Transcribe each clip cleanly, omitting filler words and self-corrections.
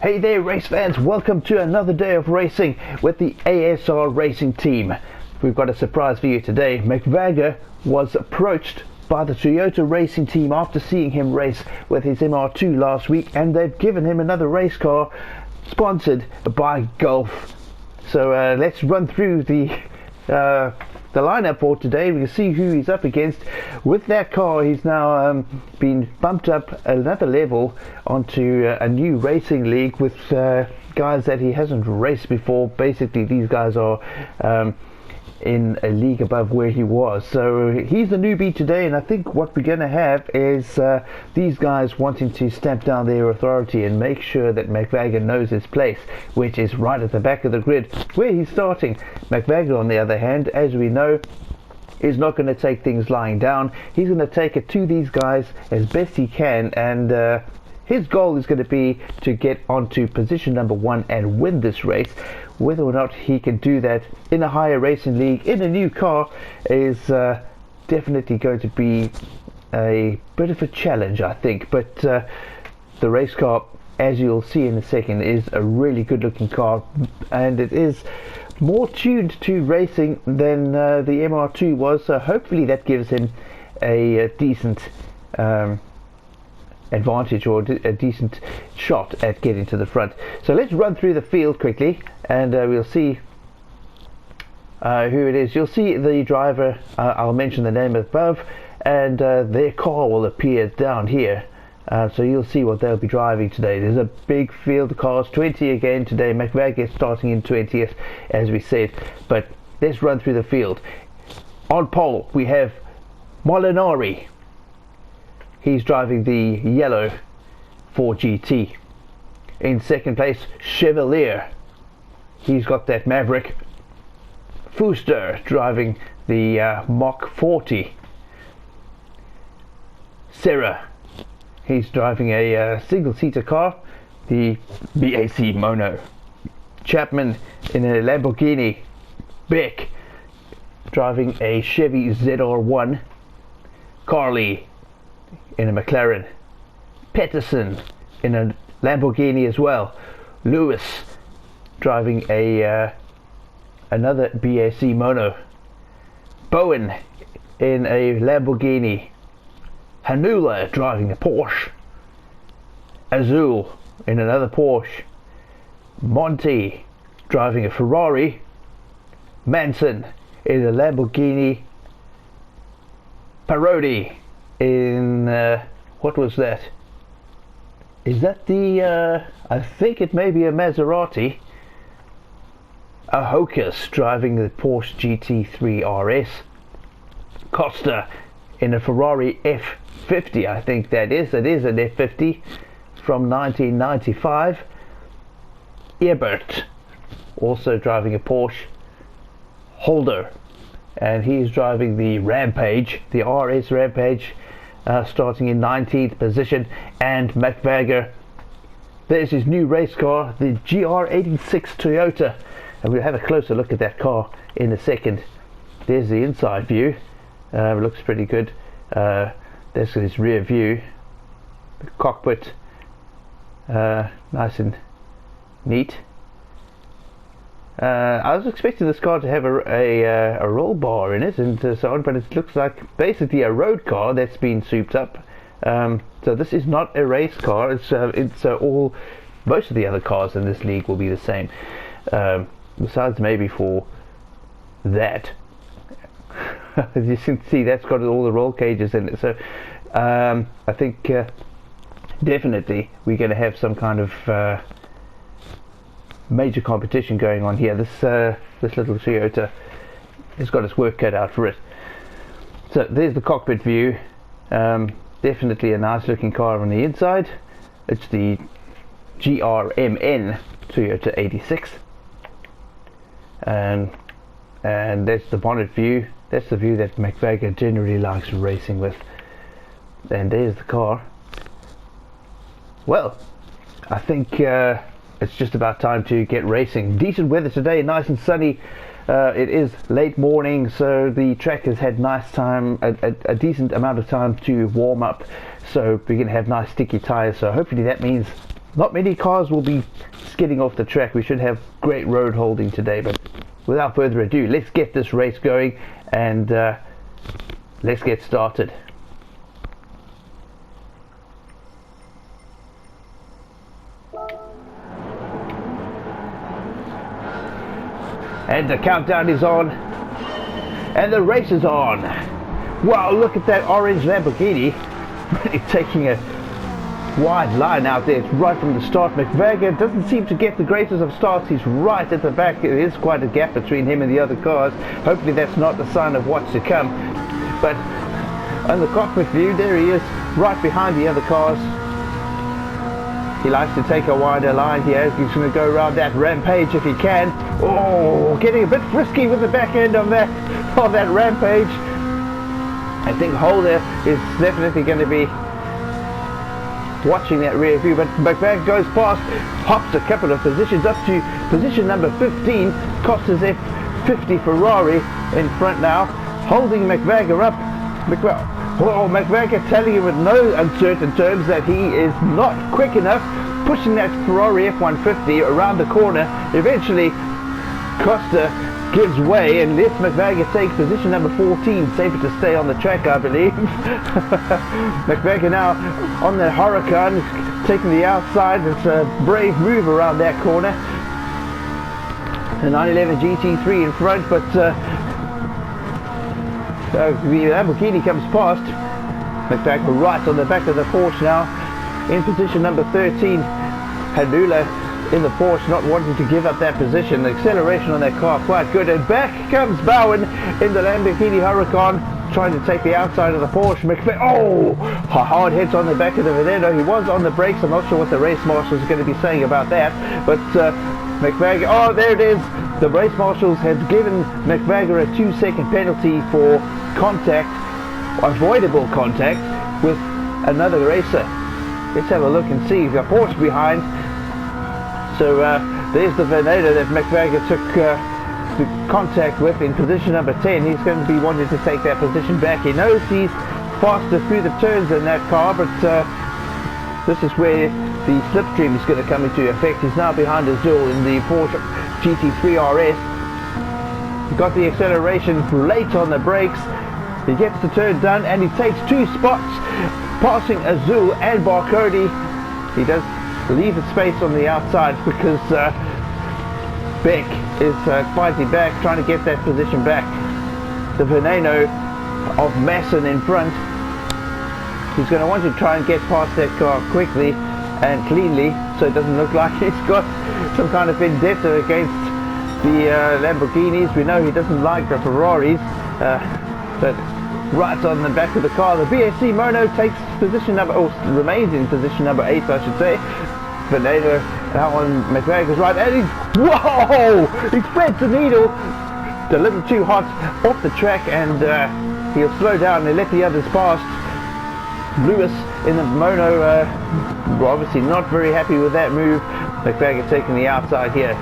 Hey there race fans, welcome to another day of racing with the ASR racing team. We've got a surprise for you today. McVagger was approached by the Toyota racing team after seeing him race with his MR2 last week, and they've given him another race car sponsored by Golf. So let's run through the lineup for today. We can see who he's up against. With that car, he's now been bumped up another level onto a new racing league with guys that he hasn't raced before. Basically, these guys are in a league above where he was. So he's the newbie today, and I think what we're going to have is these guys wanting to stamp down their authority and make sure that McVagger knows his place, which is right at the back of the grid where he's starting. McVagger, on the other hand, as we know, is not going to take things lying down. He's going to take it to these guys as best he can, and his goal is going to be to get onto position number 1 and win this race. Whether or not he can do that in a higher racing league in a new car is definitely going to be a bit of a challenge, I think. But the race car, as you'll see in a second, is a really good looking car, and it is more tuned to racing than the MR2 was, so hopefully that gives him a decent advantage, or a decent shot at getting to the front. So let's run through the field quickly, and we'll see who it is. You'll see the driver, I'll mention the name above, and their car will appear down here. So you'll see what they'll be driving today. There's a big field of cars, 20 again today. McVagger starting in 20th, as we said. But let's run through the field. On pole, we have Molinari. He's driving the yellow 4GT. In second place, Chevalier. He's got that Maverick. Fuster driving the Mach 40. Serra. He's driving a single-seater car, the BAC Mono. Chapman in a Lamborghini. Beck driving a Chevy ZR1. Carly in a McLaren. Peterson in a Lamborghini as well. Lewis driving a another BAC Mono. Bowen in a Lamborghini. Hanula driving a Porsche. Azul in another Porsche. Monty driving a Ferrari. Manson in a Lamborghini. Parodi in what was that? Is that the I think it may be a Maserati. A Hocus driving the Porsche GT3 RS. Costa in a Ferrari F50, I think that is. It is an F50 from 1995. Ebert also driving a Porsche. Holder, and he's driving the Rampage, the RS Rampage, starting in 19th position. And McVagger, there's his new race car, the GR86 Toyota, and we'll have a closer look at that car in a second. There's the inside view. Looks pretty good. There's his rear view, the cockpit, nice and neat. I was expecting this car to have a roll bar in it and so on, but it looks like basically a road car that's been souped up. So this is not a race car. It's all, most of the other cars in this league will be the same, besides maybe for that. As you can see, that's got all the roll cages in it. So I think definitely we're going to have some kind of major competition going on here. This little Toyota has got its work cut out for it. So there's the cockpit view. Definitely a nice looking car on the inside. It's the GRMN Toyota 86, and that's the bonnet view. That's the view that McVagger generally likes racing with. And there's the car. Well, I think it's just about time to get racing. Decent weather today, nice and sunny. It is late morning, so the track has had nice time, a decent amount of time to warm up. So we're going to have nice sticky tires. So hopefully that means Not many cars will be skidding off the track. We should have great road holding today, but without further ado, let's get this race going and let's get started. And the countdown is on, and the race is on. Wow, look at that orange Lamborghini. Really taking a wide line out there. It's right from the start. McVagger doesn't seem to get the greatest of starts. He's right at the back. There is quite a gap between him and the other cars. Hopefully that's not the sign of what's to come. But on the cockpit view, there he is, right behind the other cars. He likes to take a wider line here. He's going to go around that rampage if he can. Oh, getting a bit frisky with the back end of that rampage. I think Holder is definitely going to be watching that rear view, but McVagger goes past, hops a couple of positions up to position number 15, costs his F50 Ferrari in front now, holding McVagger up. McVagger telling him with no uncertain terms that he is not quick enough, pushing that Ferrari F150 around the corner. Eventually Costa gives way and lets McVagger take position number 14. Safer to stay on the track, I believe. McVagger now on the Huracan, taking the outside. It's a brave move around that corner. The 911 GT3 in front, but the Lamborghini comes past. McVagger right on the back of the Porsche now, in position number 13. Hanula in the Porsche, not wanting to give up that position. The acceleration on that car quite good, and back comes Bowen in the Lamborghini Huracan, trying to take the outside of the Porsche. Oh, hard hits on the back of the Veneno. He was on the brakes. I'm not sure what the race marshals are going to be saying about that, but McVagger, oh, there it is. The race marshals had given McVagger a 2-second penalty for contact, avoidable contact, with another racer. Let's have a look and see. The Porsche behind. So there's the Veneno that McVagger took the contact with in position number 10. He's going to be wanting to take that position back. He knows he's faster through the turns in that car, but this is where the slipstream is going to come into effect. He's now behind Azul in the Porsche GT3 RS. He got the acceleration late on the brakes. He gets the turn done and he takes 2 spots, passing Azul and Barcody. He does leave the space on the outside because Beck is fighting back, trying to get that position back. The Veneno of Masson in front. He's going to want to try and get past that car quickly and cleanly, so it doesn't look like he's got some kind of vendetta against the Lamborghinis. We know he doesn't like the Ferraris, but right on the back of the car, the BSC Mono takes position number, or remains in position number 8, I should say. Veneno now on McVagger's right, and whoa! He spreads the needle a little too hot off the track, and he'll slow down and let the others past. Lewis in the Mono, obviously not very happy with that move. McVagger taking the outside here.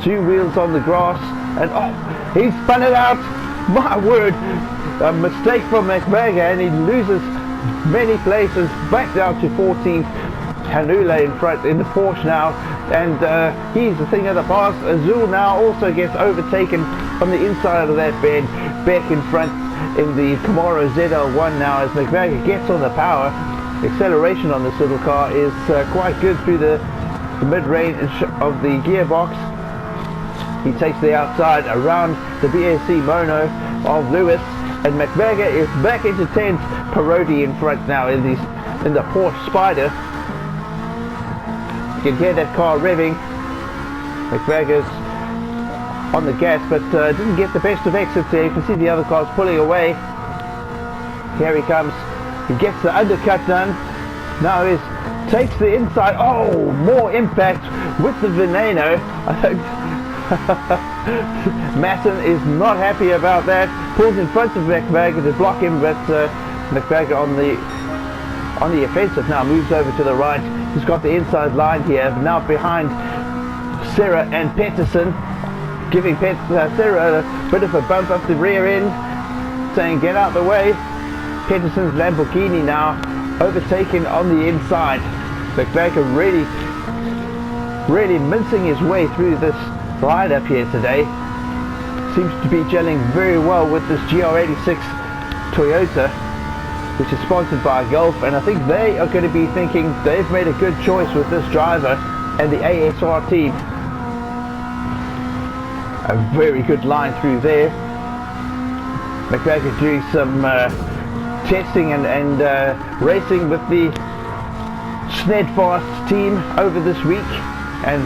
2 wheels on the grass, and oh, he spun it out. My word, a mistake from McVagger, and he loses many places, back down to 14th. Hanula in front in the Porsche now, and he's the thing of the past. Azul now also gets overtaken from the inside of that bend. Back in front in the Camaro ZL1 now as McVagger gets on the power. Acceleration on this little car is quite good through the mid-range of the gearbox. He takes the outside around the BSC Mono of Lewis, and McVagger is back into 10th. Parodi in front now in the Porsche Spider. You can hear that car revving. McVagger's on the gas, but didn't get the best of exits there. You can see the other cars pulling away. Here he comes. He gets the undercut done. Now he takes the inside. Oh, more impact with the Veneno. I think Masson is not happy about that. Pulls in front of McVagger to block him, but McVagger on the offensive now, moves over to the right. He's got the inside line here, now behind Serra and Peterson, giving Serra a bit of a bump up the rear end, saying get out the way. Peterson's Lamborghini now overtaken on the inside. McVagger really really mincing his way through this lineup here today. Seems to be gelling very well with this GR86 Toyota, which is sponsored by Gulf, and I think they are going to be thinking they've made a good choice with this driver and the ASR team. A very good line through there. McVagger doing some testing and racing with the Snedfast team over this week, and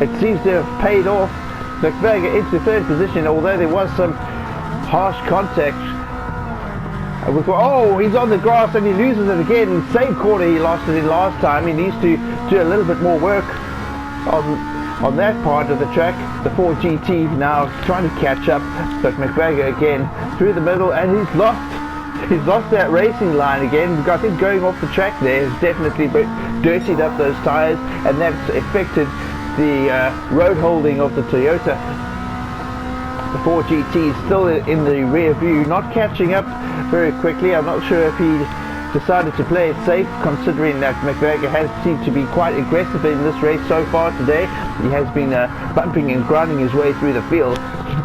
it seems to have paid off. McVagger into third position, although there was some harsh contact. Oh, he's on the grass and he loses it again. Same corner he lost it in last time. He needs to do a little bit more work on that part of the track. The 4GT now trying to catch up, but McVagger again through the middle, and he's lost that racing line again. I think going off the track there has definitely dirtied up those tires, and that's affected the road holding of the Toyota. The 4GT is still in the rear view, not catching up very quickly. I'm not sure if he decided to play it safe, considering that McVagger has seemed to be quite aggressive in this race so far today. He has been bumping and grinding his way through the field.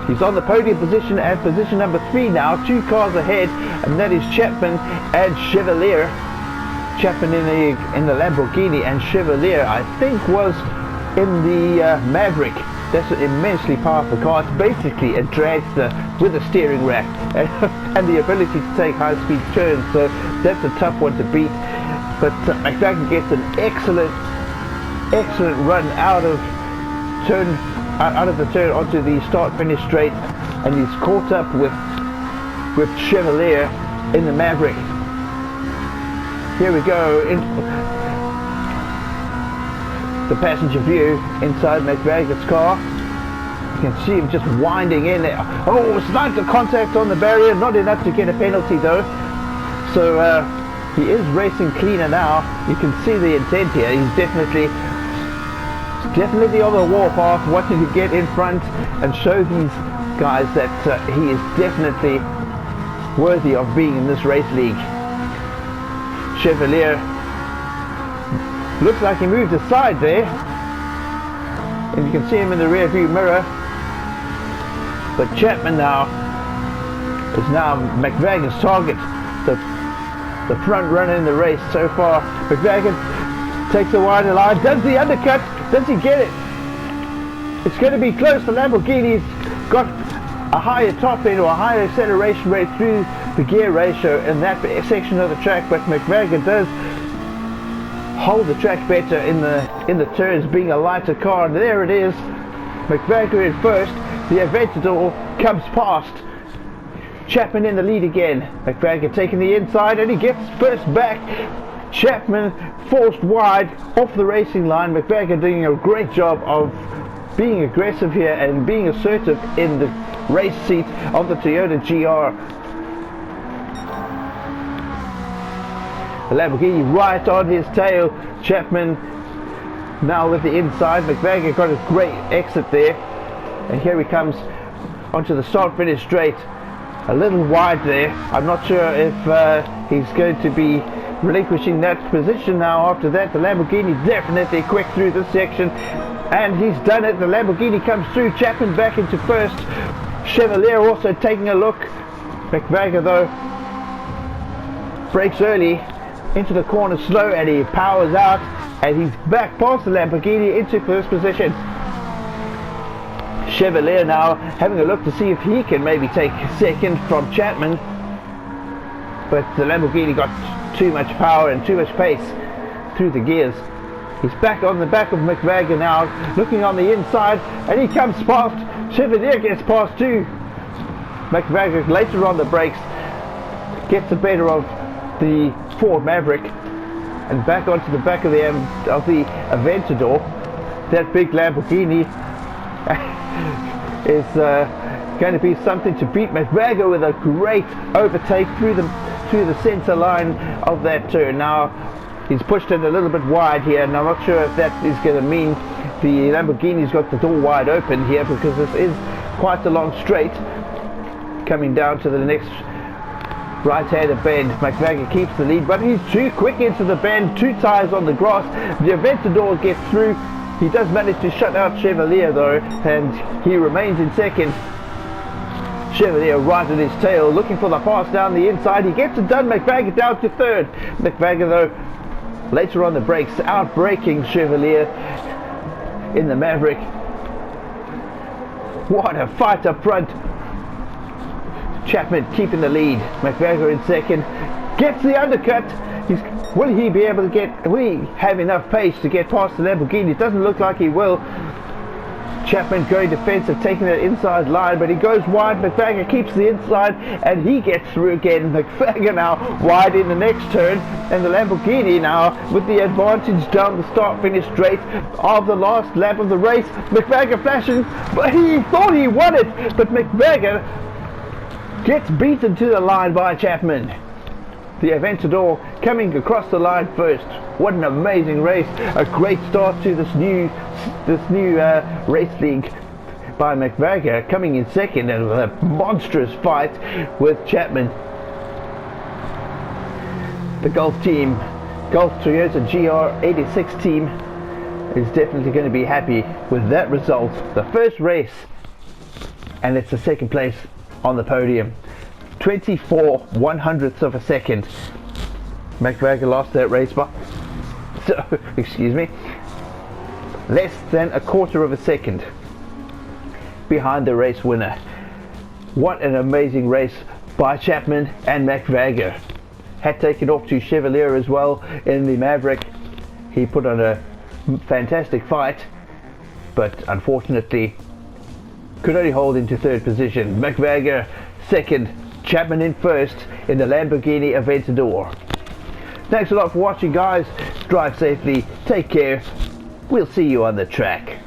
He's on the podium position at position number 3 now, 2 cars ahead, and that is Chapman and Chevalier. Chapman in the Lamborghini, and Chevalier I think was in the Maverick. That's an immensely powerful car. It's basically a dragster with a steering rack and the ability to take high-speed turns, so that's a tough one to beat. But McVagger gets an excellent run out of the turn onto the start-finish straight, and he's caught up with Chevalier in the Maverick. Here we go in the passenger view inside McVagger's car. You can see him just winding in there. Oh, slight contact on the barrier, not enough to get a penalty though. So he is racing cleaner now. You can see the intent here. He's definitely on the warpath, wanting to get in front and show these guys that he is definitely worthy of being in this race league. Chevalier looks like he moved aside there, and you can see him in the rear view mirror. But Chapman now is McVagger's target, the front runner in the race so far. McVagger takes a wider line, does the undercut, does he get it? It's going to be close. The Lamborghini's got a higher top end or a higher acceleration rate through the gear ratio in that section of the track, but McVagger does hold the track better in the turns, being a lighter car. And there it is, McVagger in first. The Aventador comes past. Chapman in the lead again. McVagger taking the inside, and he gets first back. Chapman forced wide off the racing line. McVagger doing a great job of being aggressive here and being assertive in the race seat of the Toyota GR. The Lamborghini right on his tail. Chapman now with the inside. McVagger got a great exit there, and here he comes onto the start finish straight. A little wide there. I'm not sure if he's going to be relinquishing that position now after that. The Lamborghini definitely quick through this section, and he's done it. The Lamborghini comes through. Chapman back into first. Chevalier also taking a look. McVagger though brakes early into the corner slow, and he powers out, and he's back past the Lamborghini into first position. Chevalier now having a look to see if he can maybe take second from Chapman, but the Lamborghini got too much power and too much pace through the gears. He's back on the back of McVagger now, looking on the inside, and he comes past. Chevalier gets past too. McVagger later on the brakes gets the better of the Ford Maverick and back onto the back of the Aventador. That big Lamborghini is going to be something to beat. McVagger with a great overtake through the center line of that turn. Now he's pushed it a little bit wide here, and I'm not sure if that is going to mean the Lamborghini's got the door wide open here, because this is quite a long straight coming down to the next right-handed bend. McVagger keeps the lead, but he's too quick into the bend. 2 tires on the grass. The Aventador gets through, He does manage to shut out Chevalier though, and he remains in second. Chevalier right at his tail, looking for the pass down the inside. He gets it done. McVagger down to third. McVagger though, later on the brakes, out-braking Chevalier in the Maverick. What a fight up front. Chapman keeping the lead. McVagger in second. Gets the undercut. Will he be able to get... Will he have enough pace to get past the Lamborghini? It doesn't look like he will. Chapman going defensive, taking the inside line, but he goes wide. McVagger keeps the inside, and he gets through again. McVagger now wide in the next turn, and the Lamborghini now with the advantage down the start-finish straight of the last lap of the race. McVagger flashing, but he thought he won it, but McVagger gets beaten to the line by Chapman. The Aventador coming across the line first. What an amazing race. A great start to this new race league by McVagger, coming in second, and with a monstrous fight with Chapman. The Gulf team, Gulf Toyota GR86 team, is definitely going to be happy with that result. The first race, and it's the second place on the podium. 24/100ths of a second. McVagger lost that race by, excuse me, less than a quarter of a second behind the race winner. What an amazing race by Chapman and McVagger. Had taken off to Chevalier as well in the Maverick. He put on a fantastic fight, but unfortunately could only hold into third position. McVagger second, Chapman in first in the Lamborghini Aventador. Thanks a lot for watching, guys. Drive safely, take care. We'll see you on the track.